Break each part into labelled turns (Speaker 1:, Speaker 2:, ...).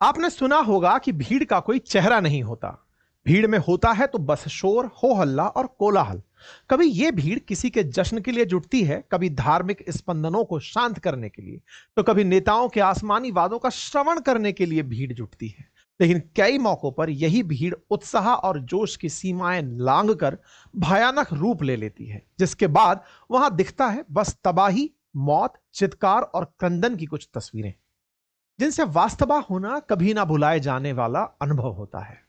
Speaker 1: आपने सुना होगा कि भीड़ का कोई चेहरा नहीं होता। भीड़ में होता है तो बस शोर, हो हल्ला और कोलाहल। कभी यह भीड़ किसी के जश्न के लिए जुटती है, कभी धार्मिक स्पंदनों को शांत करने के लिए, तो कभी नेताओं के आसमानी वादों का श्रवण करने के लिए भीड़ जुटती है। लेकिन कई मौकों पर यही भीड़ उत्साह और जोश की सीमाएं लांघकर भयानक रूप ले लेती है, जिसके बाद वहां दिखता है बस तबाही, मौत, चित्कार और क्रंदन की कुछ तस्वीरें, जिनसे वास्तवा होना कभी ना भुलाए जाने वाला अनुभव होता है।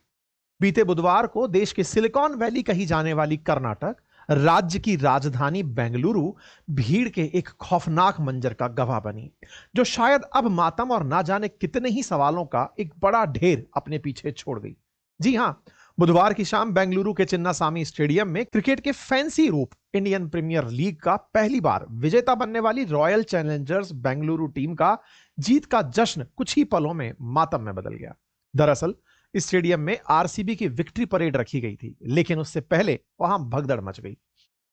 Speaker 1: बीते बुधवार को देश के सिलिकॉन वैली कही जाने वाली कर्नाटक राज्य की राजधानी बेंगलुरु भीड़ के एक खौफनाक मंजर का गवाह बनी, जो शायद अब मातम और ना जाने कितने ही सवालों का एक बड़ा ढेर अपने पीछे छोड़ गई। जी हां, बुधवार की शाम बेंगलुरु के चिन्नास्वामी स्टेडियम में क्रिकेट के फैंसी रूप इंडियन प्रीमियर लीग का पहली बार विजेता बनने वाली रॉयल चैलेंजर्स बेंगलुरु टीम का जीत का जश्न कुछ ही पलों में मातम में बदल गया। दरअसल स्टेडियम में आरसीबी की विक्ट्री परेड रखी गई थी, लेकिन उससे पहले वहां भगदड़ मच गई,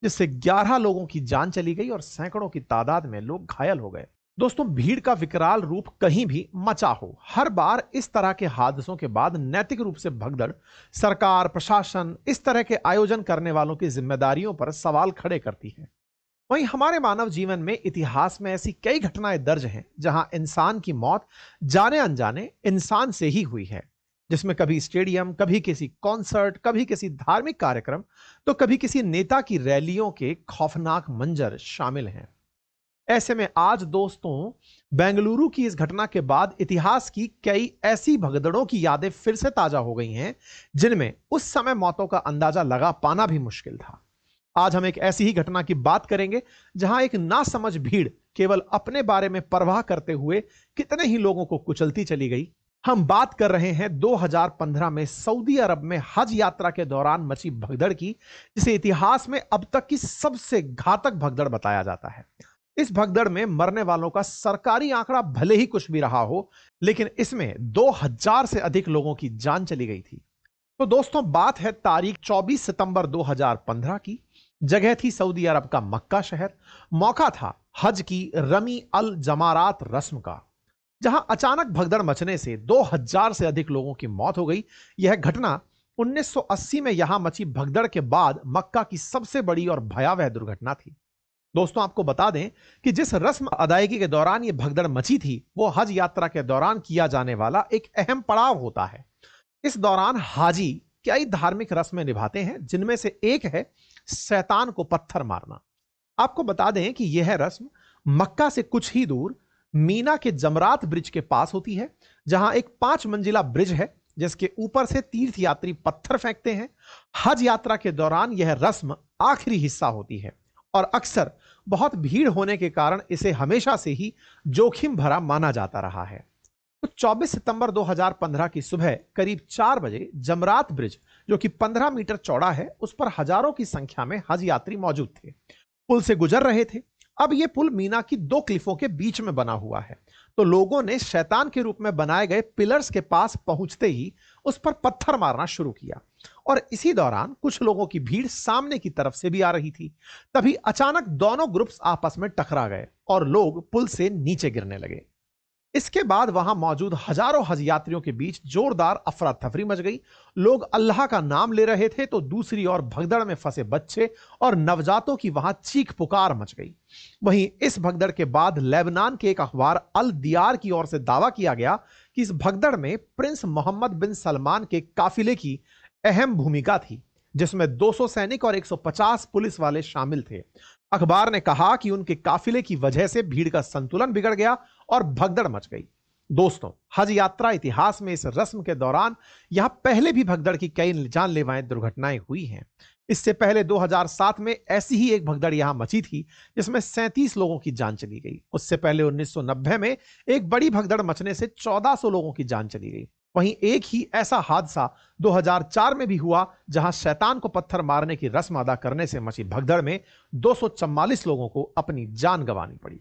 Speaker 1: जिससे 11 लोगों की जान चली गई और सैकड़ों की तादाद में लोग घायल हो गए। दोस्तों, भीड़ का विकराल रूप कहीं भी मचा हो, हर बार इस तरह के हादसों के बाद नैतिक रूप से भगदड़ सरकार, प्रशासन, इस तरह के आयोजन करने वालों की जिम्मेदारियों पर सवाल खड़े करती है। वहीं हमारे मानव जीवन में, इतिहास में ऐसी कई घटनाएं दर्ज हैं जहां इंसान की मौत जाने अनजाने इंसान से ही हुई है, जिसमें कभी स्टेडियम, कभी किसी कॉन्सर्ट, कभी किसी धार्मिक कार्यक्रम, तो कभी किसी नेता की रैलियों के खौफनाक मंजर शामिल हैं। ऐसे में आज दोस्तों, बेंगलुरु की इस घटना के बाद इतिहास की कई ऐसी भगदड़ों की यादें फिर से ताजा हो गई हैं, जिनमें उस समय मौतों का अंदाजा लगा पाना भी मुश्किल था। आज हम एक ऐसी ही घटना की बात करेंगे जहां एक नासमझ भीड़ केवल अपने बारे में परवाह करते हुए कितने ही लोगों को कुचलती चली गई। हम बात कर रहे हैं 2015 में सऊदी अरब में हज यात्रा के दौरान मची भगदड़ की, जिसे इतिहास में अब तक की सबसे घातक भगदड़ बताया जाता है। इस भगदड़ में मरने वालों का सरकारी आंकड़ा भले ही कुछ भी रहा हो, लेकिन इसमें 2000 से अधिक लोगों की जान चली गई थी। तो दोस्तों, बात है तारीख 24 सितंबर 2015 की। जगह थी सऊदी अरब का मक्का शहर। मौका था हज की रमी अल जमारात रस्म का, जहां अचानक भगदड़ मचने से 2000 से अधिक लोगों की मौत हो गई। यह घटना 1980 में यहां मची भगदड़ के बाद मक्का की सबसे बड़ी और भयावह दुर्घटना थी। दोस्तों, आपको बता दें कि जिस रस्म अदायगी के दौरान यह भगदड़ मची थी, वो हज यात्रा के दौरान किया जाने वाला एक अहम पड़ाव होता है। इस दौरान हाजी कई धार्मिक रस्में निभाते हैं, जिनमें से एक है शैतान को पत्थर मारना। आपको बता दें कि यह रस्म मक्का से कुछ ही दूर मीना के जमरात ब्रिज के पास होती है, जहां एक 5 मंजिला ब्रिज है, जिसके ऊपर से तीर्थयात्री पत्थर फेंकते हैं। हज यात्रा के दौरान यह रस्म आखिरी हिस्सा होती है और अक्सर बहुत भीड़ होने के कारण इसे हमेशा से ही जोखिम भरा माना जाता रहा है। तो 24 सितंबर 2015 की सुबह करीब 4 बजे जमरात ब्रिज, जो कि 15 मीटर चौड़ा है, उस पर हजारों की संख्या में हज यात्री मौजूद थे। पुल से गुजर रहे थे। अब यह पुल मीना की 2 क्लिफों के बीच में बना हुआ है, तो लोगों ने शैतान के रूप में बनाए गए पिलर्स के पास पहुंचते ही उस पर पत्थर मारना शुरू किया और इसी दौरान कुछ लोगों की भीड़ सामने की तरफ से भी आ रही थी। तभी अचानक दोनों ग्रुप्स आपस में टकरा गए और लोग पुल से नीचे गिरने लगे। इसके बाद वहां मौजूद हजारों हज यात्रियों के बीच जोरदार अफरा तफरी मच गई। लोग अल्लाह का नाम ले रहे थे, तो दूसरी ओर भगदड़ में फंसे बच्चे और नवजातों की वहां चीख पुकार मच गई। वहीं इस भगदड़ के बाद लेबनान के एक अखबार अल दियार की ओर से दावा किया गया कि इस भगदड़ में प्रिंस मोहम्मद बिन सलमान के काफिले की अहम भूमिका थी, जिसमें 200 सैनिक और 150 पुलिस वाले शामिल थे। अखबार ने कहा कि उनके काफिले की वजह से भीड़ का संतुलन बिगड़ गया और भगदड़ मच गई। दोस्तों, हज यात्रा इतिहास में इस रस्म के दौरान यहां पहले भी भगदड़ की कई जानलेवा दुर्घटनाएं हुई हैं। इससे पहले 2007 में ऐसी ही एक भगदड़ यहां मची थी, जिसमें 37 लोगों की जान चली गई। उससे पहले 1990 में एक बड़ी भगदड़ मचने से 1400 लोगों की जान चली गई। वहीं एक ही ऐसा हादसा 2004 में भी हुआ, जहां शैतान को पत्थर मारने की रस्म अदा करने से मची भगदड़ में 244 लोगों को अपनी जान गंवानी पड़ी।